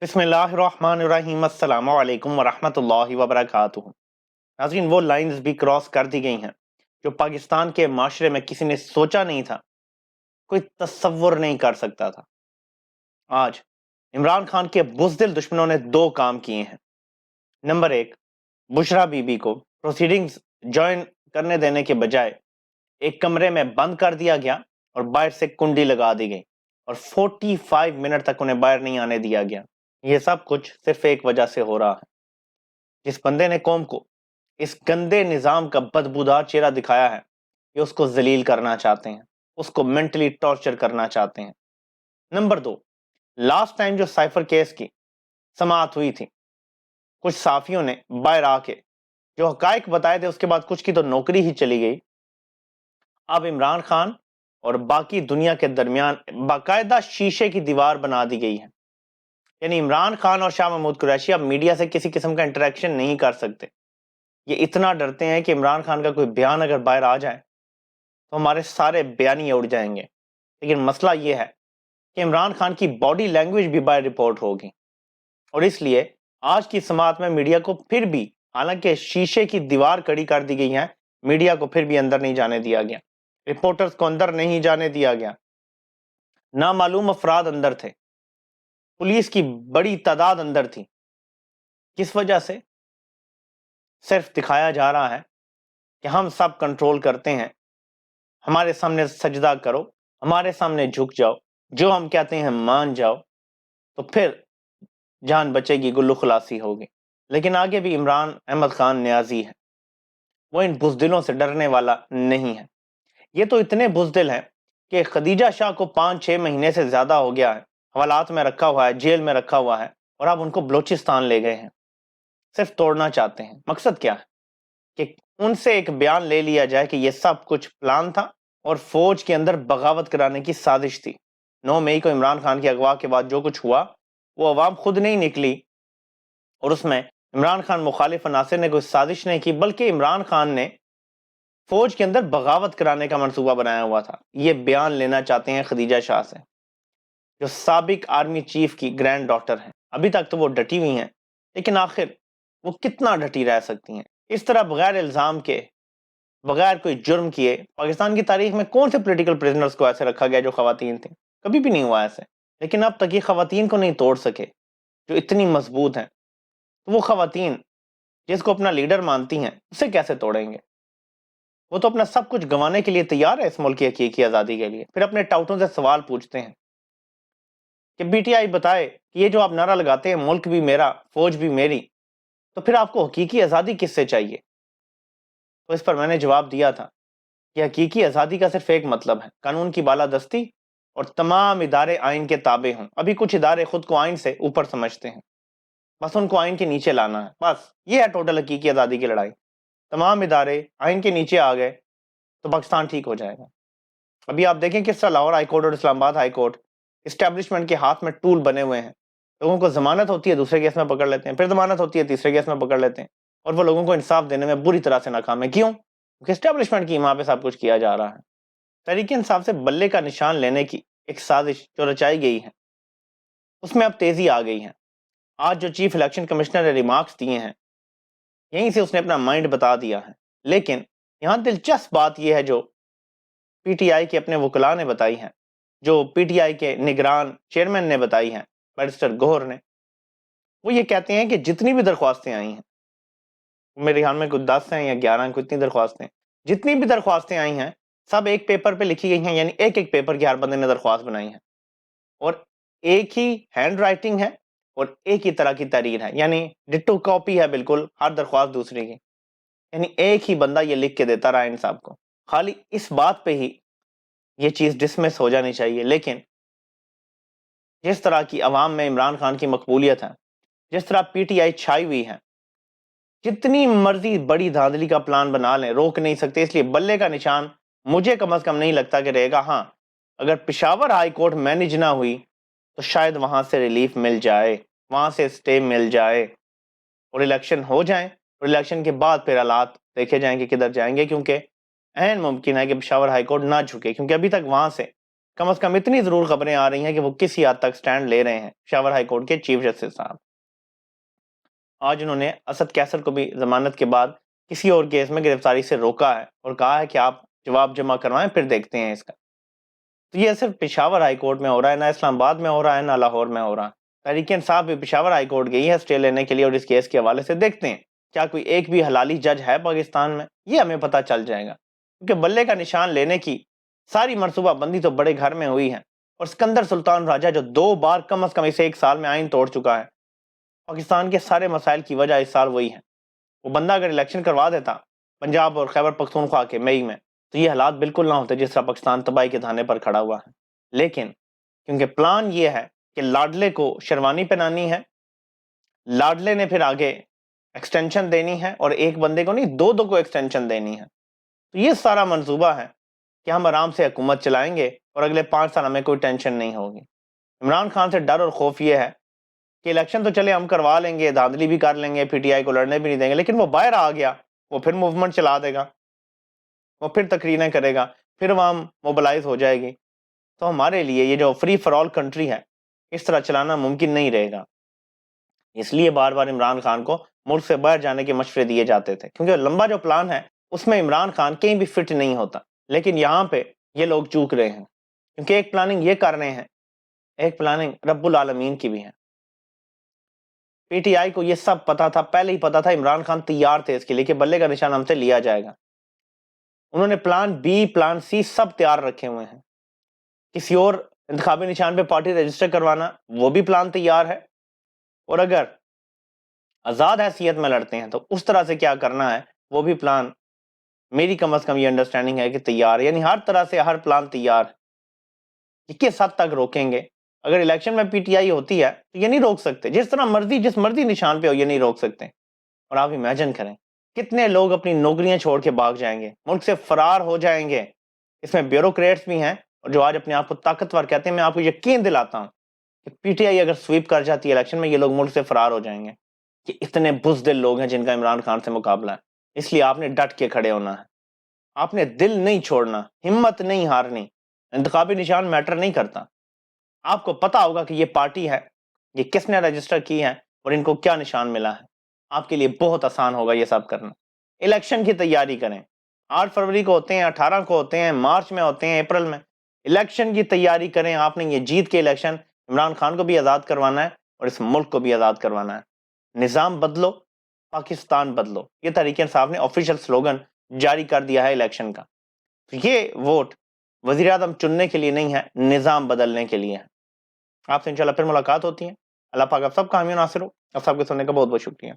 بسم اللہ الرحمن الرحیم السلام علیکم ورحمۃ اللہ وبرکاتہ۔ ناظرین، وہ لائنز بھی کراس کر دی گئی ہیں جو پاکستان کے معاشرے میں کسی نے سوچا نہیں تھا، کوئی تصور نہیں کر سکتا تھا۔ آج عمران خان کے بزدل دشمنوں نے دو کام کیے ہیں۔ نمبر ایک، بشرا بی بی کو پروسیڈنگز جوائن کرنے دینے کے بجائے ایک کمرے میں بند کر دیا گیا اور باہر سے کنڈی لگا دی گئی اور 45 منٹ تک انہیں باہر نہیں آنے دیا گیا۔ یہ سب کچھ صرف ایک وجہ سے ہو رہا ہے۔ جس بندے نے قوم کو اس گندے نظام کا بدبودار چہرہ دکھایا ہے، یہ اس کو ذلیل کرنا چاہتے ہیں، اس کو مینٹلی ٹارچر کرنا چاہتے ہیں۔ نمبر دو، لاسٹ ٹائم جو سائفر کیس کی سماعت ہوئی تھی، کچھ صحافیوں نے باہر آ کے جو حقائق بتائے تھے، اس کے بعد کچھ کی تو نوکری ہی چلی گئی۔ اب عمران خان اور باقی دنیا کے درمیان باقاعدہ شیشے کی دیوار بنا دی گئی ہے۔ یعنی عمران خان اور شاہ محمود قریشی اب میڈیا سے کسی قسم کا انٹریکشن نہیں کر سکتے۔ یہ اتنا ڈرتے ہیں کہ عمران خان کا کوئی بیان اگر باہر آ جائے تو ہمارے سارے بیانیے اڑ جائیں گے۔ لیکن مسئلہ یہ ہے کہ عمران خان کی باڈی لینگویج بھی باہر رپورٹ ہوگی، اور اس لیے آج کی سماعت میں میڈیا کو پھر بھی، حالانکہ شیشے کی دیوار کڑی کر دی گئی ہے، میڈیا کو پھر بھی اندر نہیں جانے دیا گیا، رپورٹرز کو اندر نہیں جانے دیا گیا، نامعلوم افراد اندر تھے، پولیس کی بڑی تعداد اندر تھی۔ کس وجہ سے؟ صرف دکھایا جا رہا ہے کہ ہم سب کنٹرول کرتے ہیں، ہمارے سامنے سجدہ کرو، ہمارے سامنے جھک جاؤ، جو ہم کہتے ہیں مان جاؤ، تو پھر جان بچے گی، گلو خلاصی ہوگی۔ لیکن آگے بھی عمران احمد خان نیازی ہے، وہ ان بزدلوں سے ڈرنے والا نہیں ہے۔ یہ تو اتنے بزدل ہیں کہ خدیجہ شاہ کو 5-6 مہینے سے زیادہ ہو گیا ہے، حوالات میں رکھا ہوا ہے، جیل میں رکھا ہوا ہے، اور اب ان کو بلوچستان لے گئے ہیں۔ صرف توڑنا چاہتے ہیں۔ مقصد کیا ہے؟ کہ ان سے ایک بیان لے لیا جائے کہ یہ سب کچھ پلان تھا اور فوج کے اندر بغاوت کرانے کی سازش تھی۔ 9 مئی کو عمران خان کی اغوا کے بعد جو کچھ ہوا، وہ عوام خود نہیں نکلی، اور اس میں عمران خان مخالف عناصر نے کوئی سازش نہیں کی، بلکہ عمران خان نے فوج کے اندر بغاوت کرانے کا منصوبہ بنایا ہوا تھا۔ یہ بیان لینا چاہتے ہیں خدیجہ شاہ سے، جو سابق آرمی چیف کی گرینڈ ڈاٹر ہیں۔ ابھی تک تو وہ ڈٹی ہوئی ہیں، لیکن آخر وہ کتنا ڈٹی رہ سکتی ہیں؟ اس طرح بغیر الزام کے، بغیر کوئی جرم کیے، پاکستان کی تاریخ میں کون سے پولیٹیکل پریزنرز کو ایسے رکھا گیا جو خواتین تھیں؟ کبھی بھی نہیں ہوا ایسے۔ لیکن اب تک یہ خواتین کو نہیں توڑ سکے جو اتنی مضبوط ہیں، تو وہ خواتین جس کو اپنا لیڈر مانتی ہیں، اسے کیسے توڑیں گے؟ وہ تو اپنا سب کچھ گنوانے کے لیے تیار ہے اس ملک کی حقیقی آزادی کے لیے۔ پھر اپنے ٹاؤٹوں سے سوال پوچھتے ہیں کہ بی ٹی آئی بتائے کہ یہ جو آپ نعرہ لگاتے ہیں ملک بھی میرا، فوج بھی میری، تو پھر آپ کو حقیقی آزادی کس سے چاہیے؟ تو اس پر میں نے جواب دیا تھا کہ حقیقی آزادی کا صرف ایک مطلب ہے، قانون کی بالادستی اور تمام ادارے آئین کے تابع ہوں۔ ابھی کچھ ادارے خود کو آئین سے اوپر سمجھتے ہیں، بس ان کو آئین کے نیچے لانا ہے، بس یہ ہے ٹوٹل حقیقی آزادی کی لڑائی۔ تمام ادارے آئین کے نیچے آ گئے تو پاکستان ٹھیک ہو جائے گا۔ ابھی آپ دیکھیں کس طرح لاہور ہائی کورٹ اور اسلام آباد ہائی کورٹ اسٹیبلشمنٹ کے ہاتھ میں ٹول بنے ہوئے ہیں۔ لوگوں کو ضمانت ہوتی ہے، دوسرے کیس میں پکڑ لیتے ہیں، پھر ضمانت ہوتی ہے، تیسرے کیس میں پکڑ لیتے ہیں، اور وہ لوگوں کو انصاف دینے میں بری طرح سے ناکام ہے۔ کیوں؟ کیونکہ اسٹیبلشمنٹ کی وہاں پہ سب کچھ کیا جا رہا ہے۔ تحریک انصاف سے بلے کا نشان لینے کی ایک سازش جو رچائی گئی ہے، اس میں اب تیزی آ گئی ہے۔ آج جو چیف الیکشن کمشنر نے ریمارکس دیے ہیں، یہیں سے اس نے اپنا مائنڈ بتا دیا ہے۔ لیکن یہاں دلچسپ بات یہ ہے جو پی ٹی آئی کے اپنے وکلاء نے بتائی ہیں، جو پی ٹی آئی کے نگران چیئرمین نے بتائی ہیں، بیرسٹر گوہر نے، وہ یہ کہتے ہیں کہ جتنی بھی درخواستیں آئی ہیں، میرے خیال میں کچھ 10 ہیں یا 11 ہیں، کتنی درخواستیں، جتنی بھی درخواستیں آئی ہیں سب ایک پیپر پہ لکھی گئی ہیں، یعنی ایک ایک پیپر کی ہر بندے نے درخواست بنائی ہے، اور ایک ہی ہینڈ رائٹنگ ہے اور ایک ہی طرح کی تحریر ہے، یعنی ڈٹو کاپی ہے بالکل ہر درخواست دوسری کی، یعنی ایک ہی بندہ یہ لکھ کے دیتا رہا ان صاحب کو۔ خالی اس بات پہ ہی یہ چیز ڈسمس ہو جانی چاہیے، لیکن جس طرح کی عوام میں عمران خان کی مقبولیت ہے، جس طرح پی ٹی آئی چھائی ہوئی ہے، جتنی مرضی بڑی دھاندلی کا پلان بنا لیں روک نہیں سکتے۔ اس لیے بلے کا نشان مجھے کم از کم نہیں لگتا کہ رہے گا۔ ہاں، اگر پشاور ہائی کورٹ مینج نہ ہوئی تو شاید وہاں سے ریلیف مل جائے، وہاں سے سٹے مل جائے اور الیکشن ہو جائیں، اور الیکشن کے بعد پھر حالات دیکھے جائیں کہ کدھر جائیں گے، کیونکہ عین ممکن ہے کہ پشاور ہائی کورٹ نہ جھکے، کیونکہ ابھی تک وہاں سے کم از کم اتنی ضرور خبریں آ رہی ہیں کہ وہ کسی حد تک سٹینڈ لے رہے ہیں پشاور ہائی کورٹ کے چیف جسٹس صاحب. آج انہوں نے اسد کیسر کو بھی ضمانت کے بعد کسی اور کیس میں گرفتاری سے روکا ہے اور کہا ہے کہ آپ جواب جمع کروائیں پھر دیکھتے ہیں اس کا. تو یہ صرف پشاور ہائی کورٹ میں ہو رہا ہے، نہ اسلام آباد میں ہو رہا ہے، نہ لاہور میں ہو رہا ہے. تحریک انصاف بھی پشاور ہائی کورٹ گئی ہے سٹے لینے کے لیے، اور اس کیس کے حوالے سے دیکھتے ہیں کیا کوئی ایک بھی حلالی جج ہے پاکستان میں. یہ ہمیں پتہ چل جائے گا، کیونکہ بلے کا نشان لینے کی ساری منصوبہ بندی تو بڑے گھر میں ہوئی ہے. اور سکندر سلطان راجہ جو 2 بار کم از کم اسے 1 سال میں آئین توڑ چکا ہے، پاکستان کے سارے مسائل کی وجہ اس سال وہی ہے. وہ بندہ اگر الیکشن کروا دیتا پنجاب اور خیبر پختونخوا کے مئی میں، تو یہ حالات بالکل نہ ہوتے جس طرح پاکستان تباہی کے دھانے پر کھڑا ہوا ہے. لیکن کیونکہ پلان یہ ہے کہ لاڈلے کو شیروانی پہنانی ہے، لاڈلے نے پھر آگے ایکسٹینشن دینی ہے، اور ایک بندے کو نہیں 2 کو ایکسٹینشن دینی ہے. تو یہ سارا منصوبہ ہے کہ ہم آرام سے حکومت چلائیں گے اور اگلے 5 سال ہمیں کوئی ٹینشن نہیں ہوگی. عمران خان سے ڈر اور خوف یہ ہے کہ الیکشن تو چلے ہم کروا لیں گے، دھاندلی بھی کر لیں گے، پی ٹی آئی کو لڑنے بھی نہیں دیں گے، لیکن وہ باہر آ گیا، وہ پھر موومنٹ چلا دے گا، وہ پھر تقریریں کرے گا، پھر عوام موبلائز ہو جائے گی. تو ہمارے لیے یہ جو فری فار آل کنٹری ہے اس طرح چلانا ممکن نہیں رہے گا. اس لیے بار بار عمران خان کو ملک سے باہر جانے کے مشورے دیے جاتے تھے، کیونکہ لمبا جو پلان ہے اس میں عمران خان کہیں بھی فٹ نہیں ہوتا. لیکن یہاں پہ یہ لوگ چوک رہے ہیں، کیونکہ ایک پلاننگ یہ کر رہے ہیں، ایک پلاننگ رب العالمین کی بھی ہے. پی ٹی آئی کو یہ سب پتا تھا، پہلے ہی پتا تھا، عمران خان تیار تھے اس کے لیے کہ بلے کا نشان ہم سے لیا جائے گا. انہوں نے پلان بی، پلان سی سب تیار رکھے ہوئے ہیں. کسی اور انتخابی نشان پہ پارٹی رجسٹر کروانا، وہ بھی پلان تیار ہے. اور اگر آزاد حیثیت میں لڑتے ہیں تو اس طرح سے کیا کرنا ہے وہ بھی پلان، میری کم از کم یہ انڈرسٹینڈنگ ہے کہ تیار ہے. یعنی ہر طرح سے ہر پلان تیار ہے. یہ کس حد تک روکیں گے؟ اگر الیکشن میں پی ٹی آئی ہوتی ہے تو یہ نہیں روک سکتے، جس طرح مرضی جس مرضی نشان پہ ہو یہ نہیں روک سکتے. اور آپ امیجن کریں کتنے لوگ اپنی نوکریاں چھوڑ کے بھاگ جائیں گے، ملک سے فرار ہو جائیں گے. اس میں بیوروکریٹس بھی ہیں، اور جو آج اپنے آپ کو طاقتور کہتے ہیں. میں آپ کو یقین دلاتا ہوں کہ پی ٹی آئی اگر سویپ کر جاتی ہے الیکشن میں، یہ لوگ ملک سے فرار ہو جائیں گے. کہ اتنے بزدل لوگ ہیں جن کا عمران خان سے مقابلہ ہے. اس لیے آپ نے ڈٹ کے کھڑے ہونا ہے، آپ نے دل نہیں چھوڑنا، ہمت نہیں ہارنی. انتخابی نشان میٹر نہیں کرتا. آپ کو پتا ہوگا کہ یہ پارٹی ہے، یہ کس نے رجسٹر کی ہے اور ان کو کیا نشان ملا ہے. آپ کے لیے بہت آسان ہوگا یہ سب کرنا. الیکشن کی تیاری کریں. 8 فروری کو ہوتے ہیں، 18 کو ہوتے ہیں، مارچ میں ہوتے ہیں، اپریل میں. الیکشن کی تیاری کریں. آپ نے یہ جیت کے الیکشن عمران خان کو بھی آزاد کروانا ہے اور اس ملک کو بھی آزاد کروانا ہے. نظام بدلو، پاکستان بدلو، یہ تحریک انصاف نے آفیشیل سلوگن جاری کر دیا ہے الیکشن کا. یہ ووٹ وزیر اعظم چننے کے لیے نہیں ہے، نظام بدلنے کے لیے ہے. آپ سے انشاءاللہ پھر ملاقات ہوتی ہے. اللہ پاک آپ سب کا حامی و ناصر ہو. آپ سب کے سننے کا بہت بہت شکریہ.